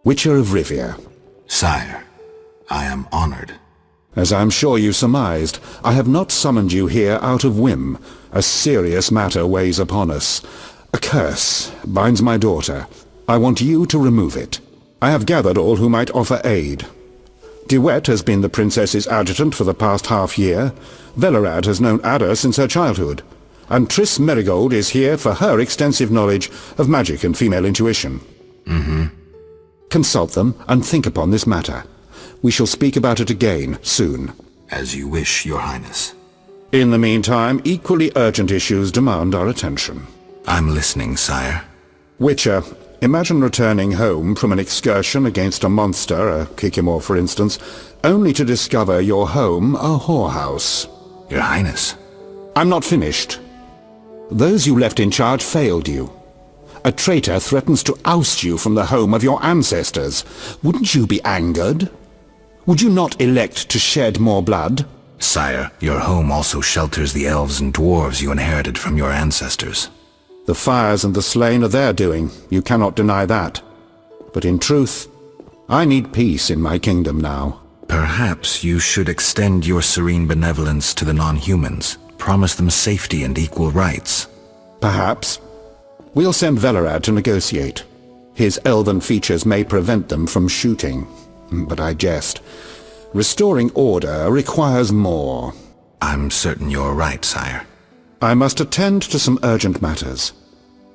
Witcher of Rivia. Sire, I am honored. As I am sure you surmised, I have not summoned you here out of whim. A serious matter weighs upon us. A curse binds my daughter. I want you to remove it. I have gathered all who might offer aid. DeWitt has been the princess's adjutant for the past half-year. Velerad has known Adda since her childhood. And Triss Merigold is here for her extensive knowledge of magic and female intuition. Consult them and think upon this matter. We shall speak about it again soon. As you wish, Your Highness. In the meantime, equally urgent issues demand our attention. I'm listening, sire. Witcher, imagine returning home from an excursion against a monster, a Kikimor for instance, only to discover your home a whorehouse. Your Highness. I'm not finished. Those you left in charge failed you. A traitor threatens to oust you from the home of your ancestors. Wouldn't you be angered? Would you not elect to shed more blood? Sire, your home also shelters the elves and dwarves you inherited from your ancestors. The fires and the slain are their doing, you cannot deny that. But in truth, I need peace in my kingdom now. Perhaps you should extend your serene benevolence to the non-humans. Promise them safety and equal rights. Perhaps. We'll send Velerad to negotiate. His elven features may prevent them from shooting. But I jest. Restoring order requires more. I'm certain you're right, sire. I must attend to some urgent matters.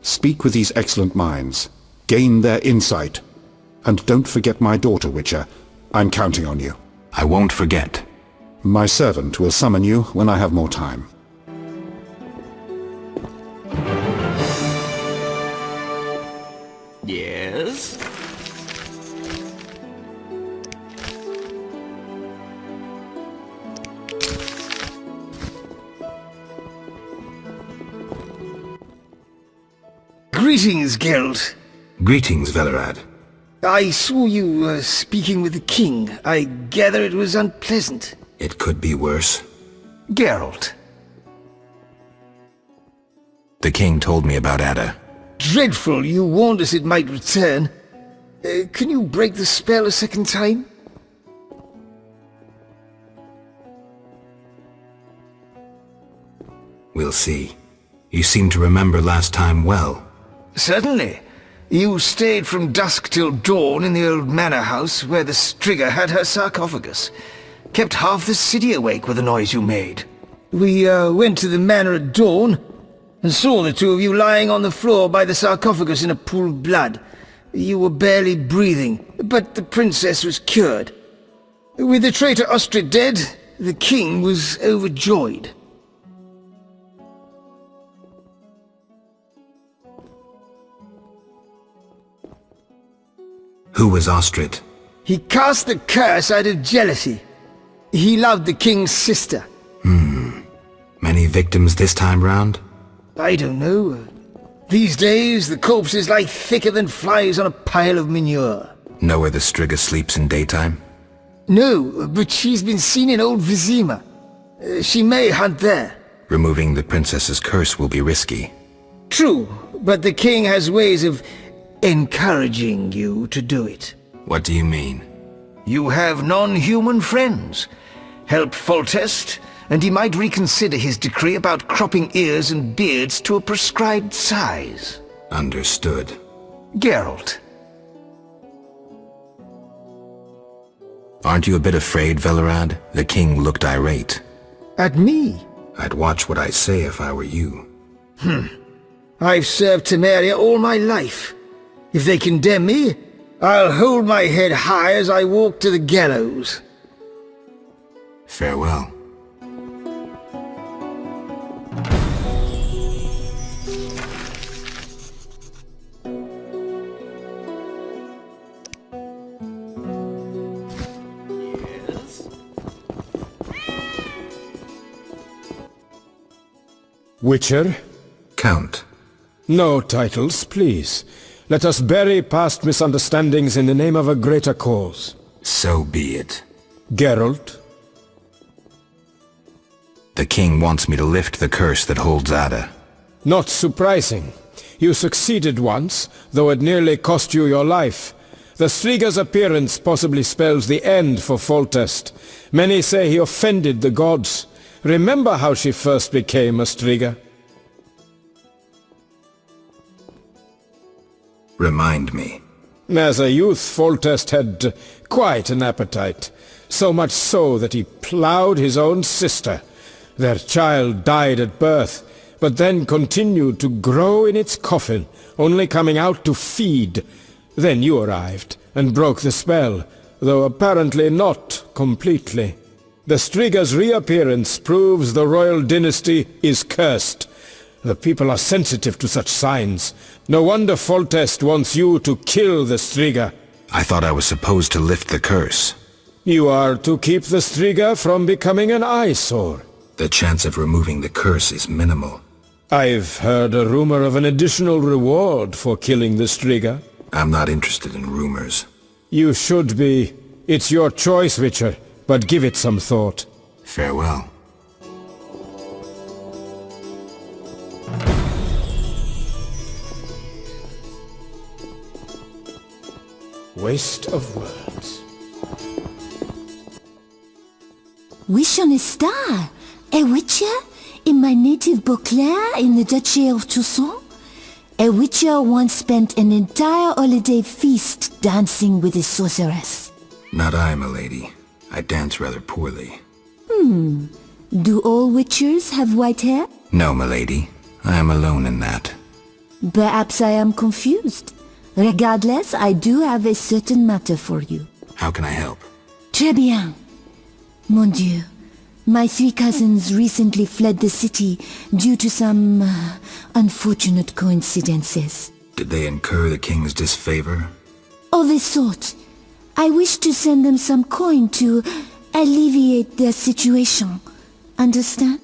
Speak with these excellent minds. Gain their insight. And don't forget my daughter, Witcher. I'm counting on you. I won't forget. My servant will summon you when I have more time. Yes? Greetings, Geralt. Greetings, Velerad. I saw you speaking with the king. I gather it was unpleasant. It could be worse. Geralt. The king told me about Adda. Dreadful, you warned us it might return. Can you break the spell a second time? We'll see. You seem to remember last time well. Certainly. You stayed from dusk till dawn in the old manor house where the Striga had her sarcophagus. Kept half the city awake with the noise you made. We went to the manor at dawn and saw the two of you lying on the floor by the sarcophagus in a pool of blood. You were barely breathing, but the princess was cured. With the traitor Ostrid dead, the king was overjoyed. Who was Ostrid? He cast the curse out of jealousy. He loved the king's sister. Many victims this time round? I don't know. These days, the corpses lie thicker than flies on a pile of manure. Know where the Striga sleeps in daytime? No, but she's been seen in old Vizima. She may hunt there. Removing the princess's curse will be risky. True, but the king has ways of encouraging you to do it. What do you mean? You have non-human friends. Help Foltest, and he might reconsider his decree about cropping ears and beards to a prescribed size. Understood. Geralt. Aren't you a bit afraid, Velerad? The king looked irate. At me? I'd watch what I say if I were you. I've served Temeria all my life. If they condemn me, I'll hold my head high as I walk to the gallows. Farewell. Yes? Witcher? Count. No titles, please. Let us bury past misunderstandings in the name of a greater cause. So be it. Geralt? The king wants me to lift the curse that holds Adda. Not surprising. You succeeded once, though it nearly cost you your life. The Striga's appearance possibly spells the end for Foltest. Many say he offended the gods. Remember how she first became a Striga? Remind me. As a youth, Foltest had quite an appetite. So much so that he ploughed his own sister. Their child died at birth, but then continued to grow in its coffin, only coming out to feed. Then you arrived, and broke the spell, though apparently not completely. The Striga's reappearance proves the royal dynasty is cursed. The people are sensitive to such signs. No wonder Foltest wants you to kill the Striga. I thought I was supposed to lift the curse. You are to keep the Striga from becoming an eyesore. The chance of removing the curse is minimal. I've heard a rumor of an additional reward for killing the Striga. I'm not interested in rumors. You should be. It's your choice, Witcher, but give it some thought. Farewell. Waste of words. Wish on a star? A witcher? In my native Beauclair in the Duchy of Toussaint? A witcher once spent an entire holiday feast dancing with a sorceress. Not I, milady. I dance rather poorly. Do all witchers have white hair? No, milady. I am alone in that. Perhaps I am confused. Regardless, I do have a certain matter for you. How can I help? Très bien. Mon Dieu. My 3 cousins recently fled the city due to some unfortunate coincidences. Did they incur the king's disfavor? Of a sort. I wish to send them some coin to alleviate their situation. Understand?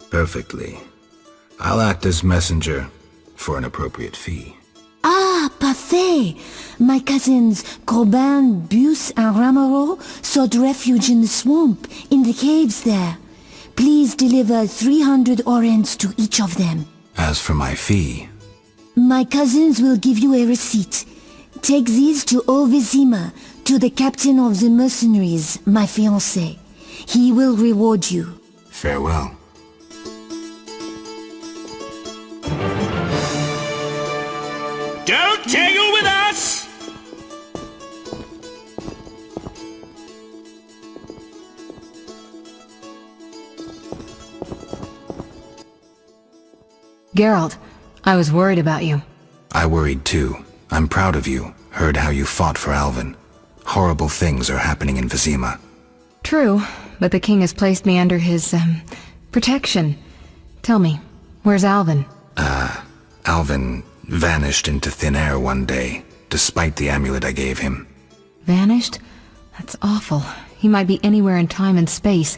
Perfectly. I'll act as messenger for an appropriate fee. Ah, parfait! My cousins Corbin, Buse, and Ramiro sought refuge in the swamp, in the caves there. Please deliver 300 orens to each of them. As for my fee, My cousins will give you a receipt. Take these to Vizima, to the captain of the mercenaries, my fiancé. He will reward you. farewell. Don't tangle with us! Geralt, I was worried about you. I worried too. I'm proud of you. Heard how you fought for Alvin. Horrible things are happening in Vizima. True, but the king has placed me under his, protection. Tell me, where's Alvin? Alvin vanished into thin air one day, despite the amulet I gave him. Vanished? That's awful. He might be anywhere in time and space.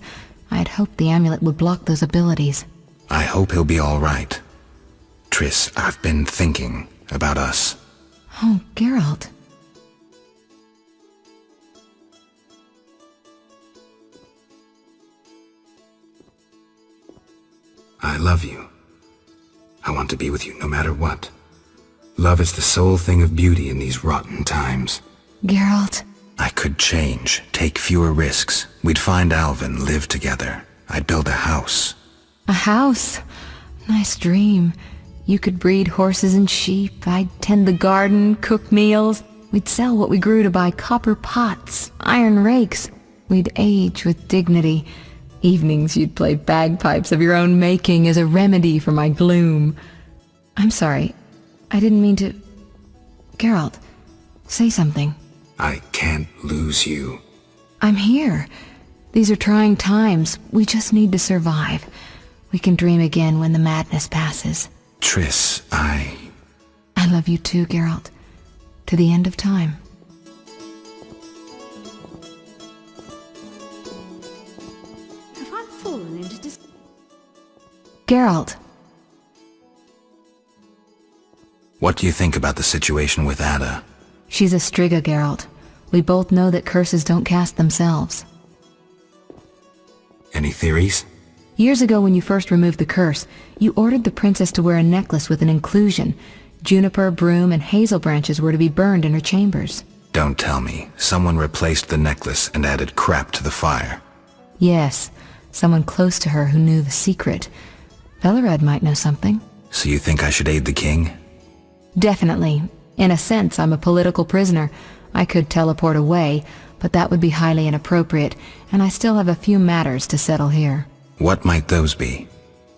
I had hoped the amulet would block those abilities. I hope he'll be all right. Triss, I've been thinking about us. Oh, Geralt. I love you. I want to be with you no matter what. Love is the sole thing of beauty in these rotten times. Geralt. I could change, take fewer risks. We'd find Alvin, live together. I'd build a house. A house? Nice dream. You could breed horses and sheep. I'd tend the garden, cook meals. We'd sell what we grew to buy copper pots, iron rakes. We'd age with dignity. Evenings you'd play bagpipes of your own making as a remedy for my gloom. I'm sorry. I didn't mean to... Geralt, say something. I can't lose you. I'm here. These are trying times. We just need to survive. We can dream again when the madness passes. Triss, I love you too, Geralt. To the end of time. Have I fallen into Geralt. What do you think about the situation with Adda? She's a Striga, Geralt. We both know that curses don't cast themselves. Any theories? Years ago when you first removed the curse, you ordered the princess to wear a necklace with an inclusion. Juniper, broom, and hazel branches were to be burned in her chambers. Don't tell me. Someone replaced the necklace and added crap to the fire. Yes, someone close to her who knew the secret. Velerad might know something. So you think I should aid the king? Definitely. In a sense, I'm a political prisoner. I could teleport away, but that would be highly inappropriate, and I still have a few matters to settle here. What might those be?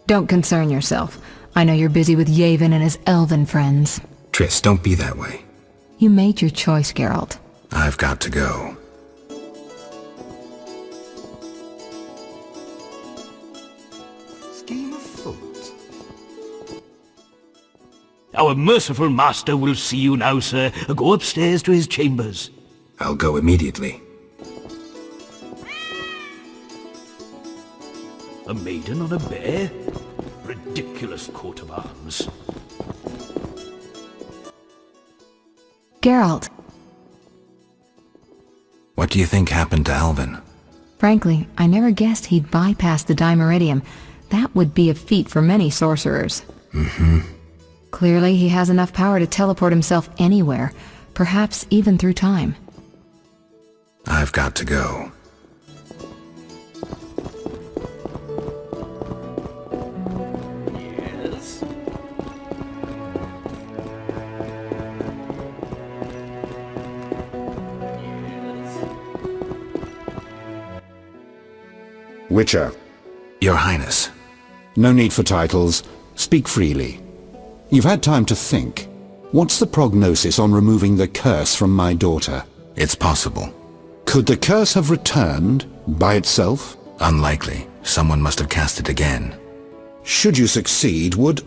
Don't concern yourself. I know you're busy with Yavin and his elven friends. Triss, don't be that way. You made your choice, Geralt. I've got to go. Scheme afoot. Our merciful master will see you now, sir. Go upstairs to his chambers. I'll go immediately. A maiden on a bear? Ridiculous coat of arms. Geralt. What do you think happened to Alvin? Frankly, I never guessed he'd bypass the Dimeridium. That would be a feat for many sorcerers. Clearly, he has enough power to teleport himself anywhere, perhaps even through time. I've got to go. Yes? Witcher. Your Highness. No need for titles. Speak freely. You've had time to think. What's the prognosis on removing the curse from my daughter? It's possible. Could the curse have returned by itself? Unlikely. Someone must have cast it again. Should you succeed, would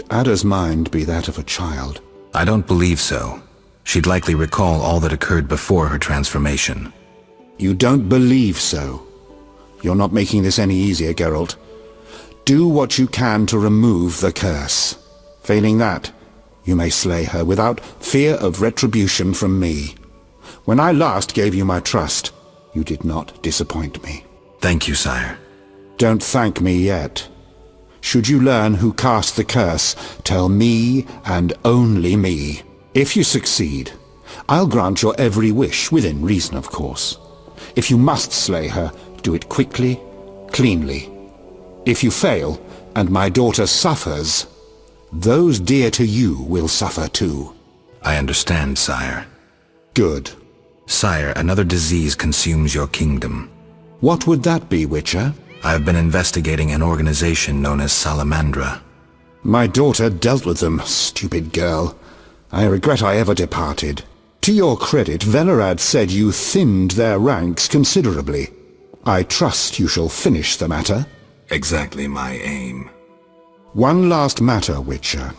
Adda's mind be that of a child? I don't believe so. She'd likely recall all that occurred before her transformation. You don't believe so. You're not making this any easier, Geralt. Do what you can to remove the curse. Failing that, you may slay her without fear of retribution from me. When I last gave you my trust, you did not disappoint me. Thank you, sire. Don't thank me yet. Should you learn who cast the curse, tell me and only me. If you succeed, I'll grant your every wish, within reason, of course. If you must slay her, do it quickly, cleanly. If you fail, and my daughter suffers, those dear to you will suffer too. I understand, sire. Good. Sire, another disease consumes your kingdom. What would that be, Witcher? I've been investigating an organization known as Salamandra. My daughter dealt with them, stupid girl. I regret I ever departed. To your credit, Velerad said you thinned their ranks considerably. I trust you shall finish the matter. Exactly my aim. One last matter, Witcher.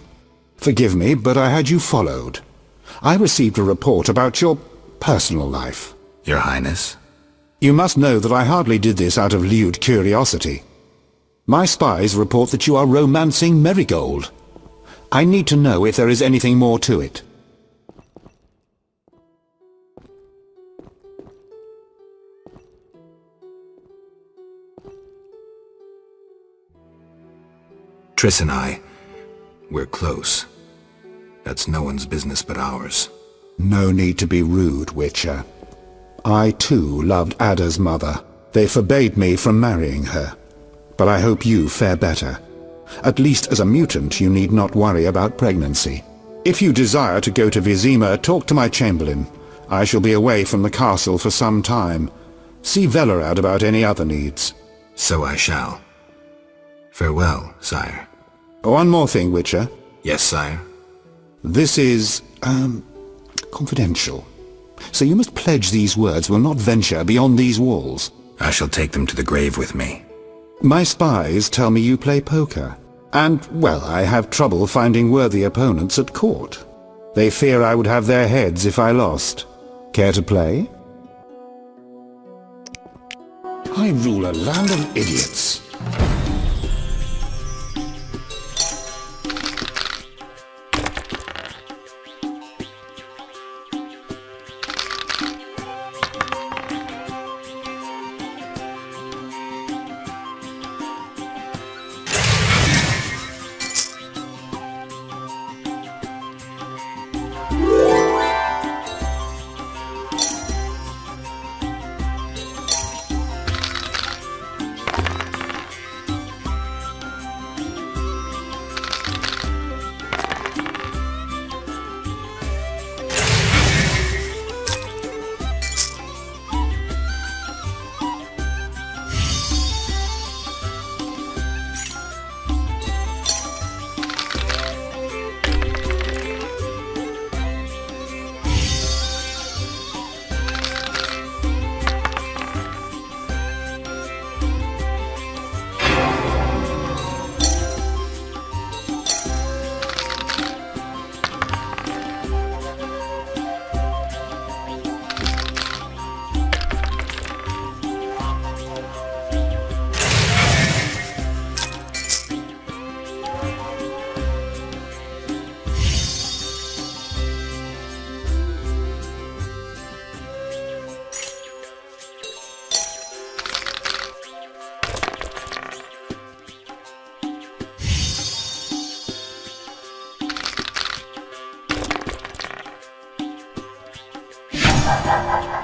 Forgive me, but I had you followed. I received a report about your personal life. Your Highness? You must know that I hardly did this out of lewd curiosity. My spies report that you are romancing Marigold. I need to know if there is anything more to it. Triss and I, we're close. That's no one's business but ours. No need to be rude, Witcher. I too loved Adda's mother. They forbade me from marrying her. But I hope you fare better. At least as a mutant you need not worry about pregnancy. If you desire to go to Vizima, talk to my chamberlain. I shall be away from the castle for some time. See Velerad about any other needs. So I shall. Farewell, sire. One more thing, Witcher. Yes, sire. This is, confidential. So you must pledge these words will not venture beyond these walls. I shall take them to the grave with me. My spies tell me you play poker. And, well, I have trouble finding worthy opponents at court. They fear I would have their heads if I lost. Care to play? I rule a land of idiots. Thank you.